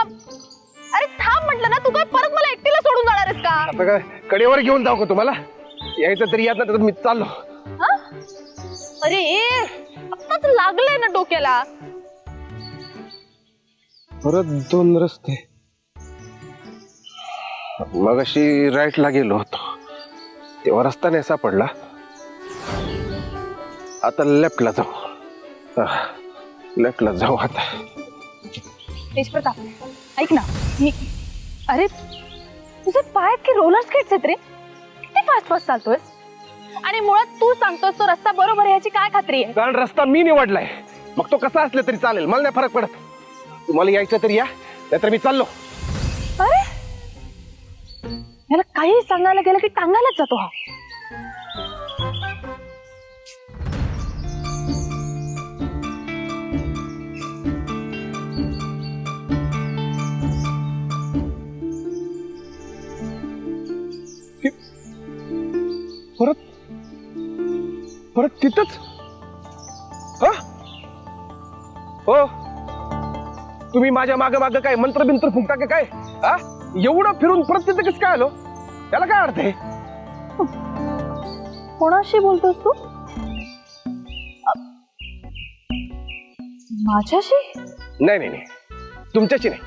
अरे थांब म्हटलं ना, तू काय परत मला एकटीला सोडून जाणार आहेस का? आता काय कडेवर घेऊन जाऊ का तुम्हाला? यायचं तरी यात ना, मी चाललो. अरे आत्ताच लागलंय ना डोक्याला. परत 2 रस्ते. मगाशी राईटला गेलो होतो तेव्हा रस्ता नाही सापडला. आता लेफ्टला जाऊ. लेफ्टला जाऊ आता. तेजप्रताप ऐक ना, अरे तुझे पाय की रोलर स्केट्स आहेत रे, किती फास्ट फास्ट चालतोय. आणि मुळात तू सांगतोस तो रस्ता बरोबर आहे याची काय खात्री आहे? कारण रस्ता मी निवडलाय, मग तो कसा असला तरी चालेल, मला नाही फरक पडत. तुम्हाला यायचं तरी या, नाहीतर मी चाललो. अरे याला काही सांगायला गेलं की टांगायलाच जातो हा. परत परत तिथंच. हो, तुम्ही माझ्या मागे मागे काय मंत्र बिंत्र फुंकता का काय? एवढं फिरून परत तिथे कसं काय आलो? त्याला काय अर्थ आहे? कोणाशी बोलतोस तू? माझ्याशी? नाही नाही नाही, तुमच्याशी नाही.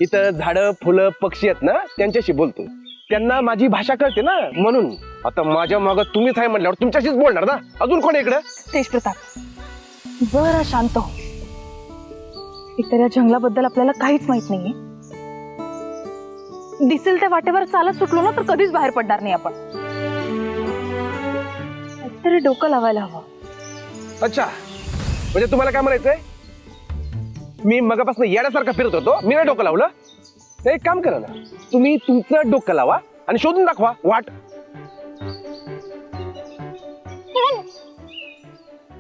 इथं झाडं फुलं पक्षी आहेत ना, त्यांच्याशी बोलतो. त्यांना माझी भाषा कळते ना, म्हणून. आता माझ्या मागं तुम्हीच आहे म्हटल्यावर तुमच्याशीच बोलणार ना. अजून कोण इकडं? तेजप्रताप जरा शांत हो. इतर या जंगलाबद्दल आपल्याला काहीच माहित नाहीये. दिसेल त्या वाटेवर चालत सुटलो ना तर कधीच बाहेर पडणार नाही आपण. तरी डोकं लावायला हवं. अच्छा, म्हणजे तुम्हाला काय म्हणायचंय? मी मगापासून येण्यासारखं फिरत होतो, मी नाही डोकं लावलं? एक काम करा ना, तुम्ही तुमचं डोकं लावा आणि शोधून दाखवा वाट.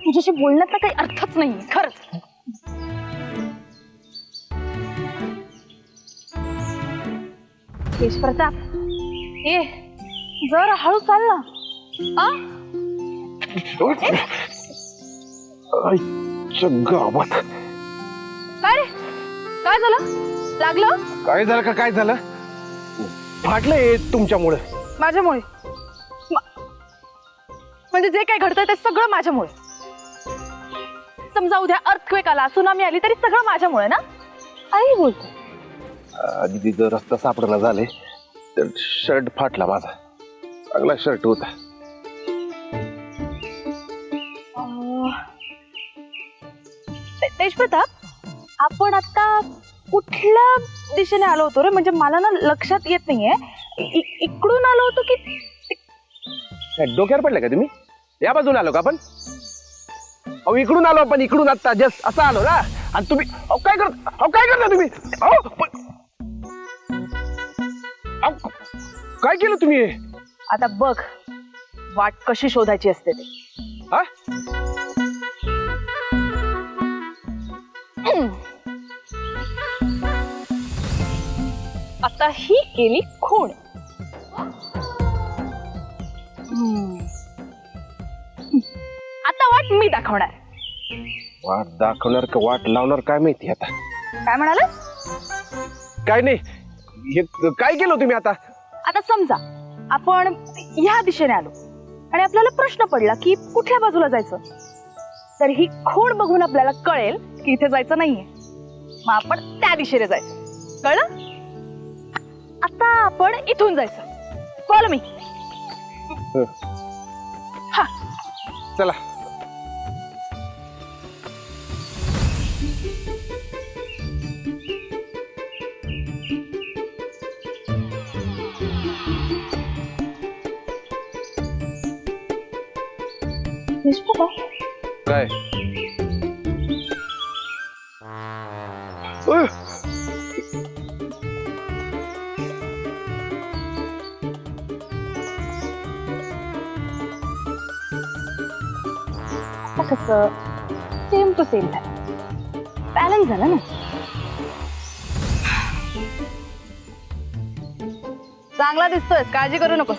तुझ्याशी बोलण्यात काही अर्थच नाही खरंच. तेजप्रताप ये जरा हळू चाल ना. गावात काय रे, काय झालं? लागलं? काय झालं का? काय झालं? फाटलंय तुमच्यामुळे. माझ्यामुळे? म्हणजे जे काही घडतंय ते सगळं माझ्यामुळे. समजा उद्या अर्थक्वेक आला, सुनामी आली तरी सगळं माझ्यामुळे ना? आई बोलतो. अगदी जर रस्ता सापडला झाले तर शर्ट फाटला माझा. चांगला शर्ट होता. तेजप्रताप आपण आता कुठल्या दिशेने आलो होतो रे? म्हणजे मला ना लक्षात येत नाहीये. इकडून आलो होतो की डोक्यावर पडले का तुम्ही? या बाजून आलो का आपण? अहो इकडून आलो आपण, इकडून आता जस्ट असं आलो ना. आणि तुम्ही काय करता तुम्ही? काय केलं तुम्ही? आता बघ वाट कशी शोधायची असते ते. आता ही केली खूण. आता वाट मी दाखवणार. वाट दाखवणार का वाट लावणार काय माहिती आता. काय म्हणालास? काय नाही, हे काय केलं तुम्ही आता? आता समजा आपण ह्या दिशेने आलो आणि आपल्याला प्रश्न पडला की कुठल्या बाजूला जायचं. तर ही खूण बघून आपल्याला कळेल की इथे जायचं नाहीये, मग आपण त्या दिशेने जायचं. कळलं? आता आपण इथून जायचं. Follow me. हा चला. काय? कसं सेम टू सेम झालं. बॅलन्स झालं ना. चांगला दिसतोय, काळजी करू नकोस.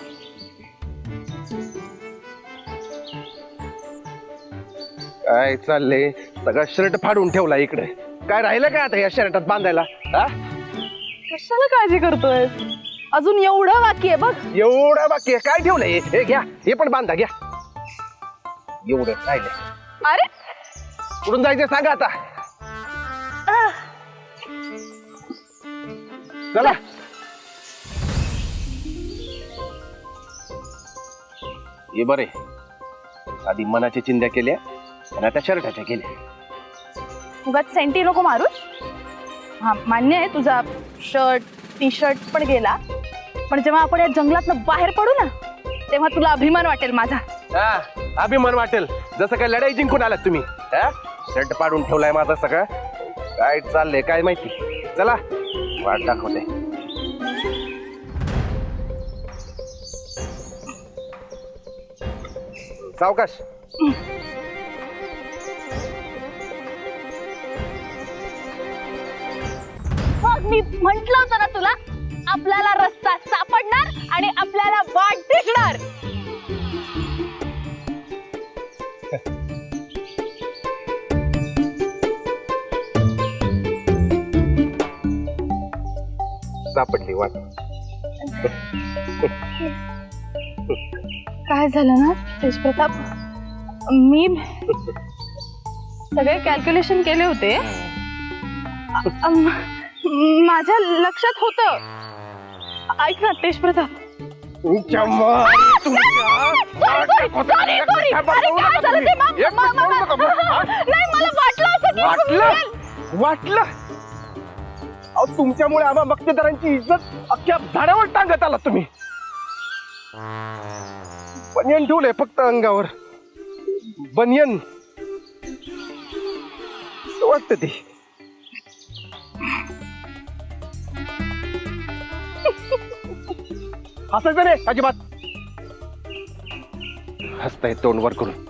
काय चाललंय? सगळा शर्ट फाडून ठेवला इकडे. काय राहिलं काय आता या शर्टात बांधायला? हा? कशाला काळजी करतोय? अजून एवढं बाकी आहे बघ. एवढं बाकी आहे? काय ठेवलंय? हे घ्या, हे पण बांधा, घ्या. एवढं राहिलंय. अरे कुठून जायचं सांगा आता. चला. हे बरे, आधी मनाच्या चिंध्या केल्या आणि आता शर्टाच्या केल्या. उगाच सेंटी नको मारूस. हा मान्य आहे, तुझा शर्ट टी शर्ट पण गेला, पण जेव्हा आपण या जंगलातनं बाहेर पडू ना तेव्हा तुला अभिमान वाटेल माझा. हा, अभिमान वाटेल. जसं काय लढाई जिंकून आलात तुम्ही. हा? शर्ट पाडून ठेवलाय माझा सगळं. काय चाललंय काय माहिती. चला वाट दाखवते. सावकाश. मग मी म्हंटल होतं ना तुला, आपल्याला रस्ता सापडणार आणि आपल्याला वाट दिसणार. सापडली वाट. काय झालं ना तेज प्रताप, मी सगळे कॅल्क्युलेशन केले होते. माझ्या लक्षात होतं. ऐक ना तेज प्रताप, तुमच्या मारी, तुमच्या वाटलं वाटलं. अहो, तुमच्यामुळे आम्हा मक्तेदारांची इज्जत अख्ख्या झाडावर टांगत आला तुम्ही. बनियन ठेवलंय फक्त अंगावर. बनियन वाटत ते. हसायचं नाही अजिबात. हसताय तोंड वर करून.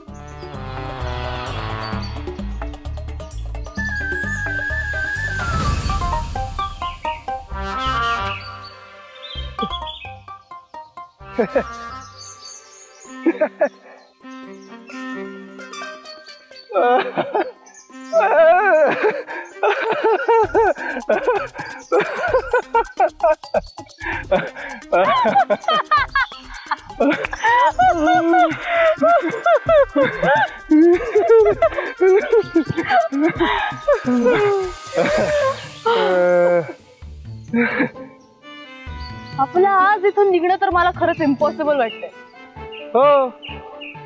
आपलं आज इथून निघणं तर मला खरंच इम्पॉसिबल वाटतंय. हो,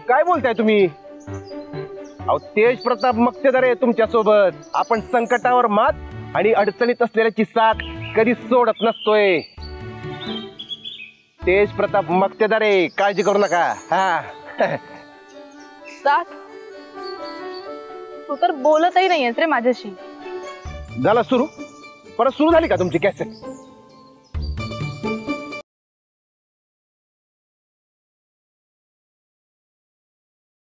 काय बोलताय तुम्ही? अहो, तेज प्रताप मक्तेदार आहे तुमच्या सोबत. आपण संकटावर मात आणि अडचणीत असलेल्याची साथ कधी सोडत नसतोय. तेज प्रताप मक्तेदार आहे, काळजी करू नका. हा. साथ? तू तर बोलतही नाहीयेस रे माझ्याशी. झाला सुरू? परत सुरू झाली का तुमची कॅसेट?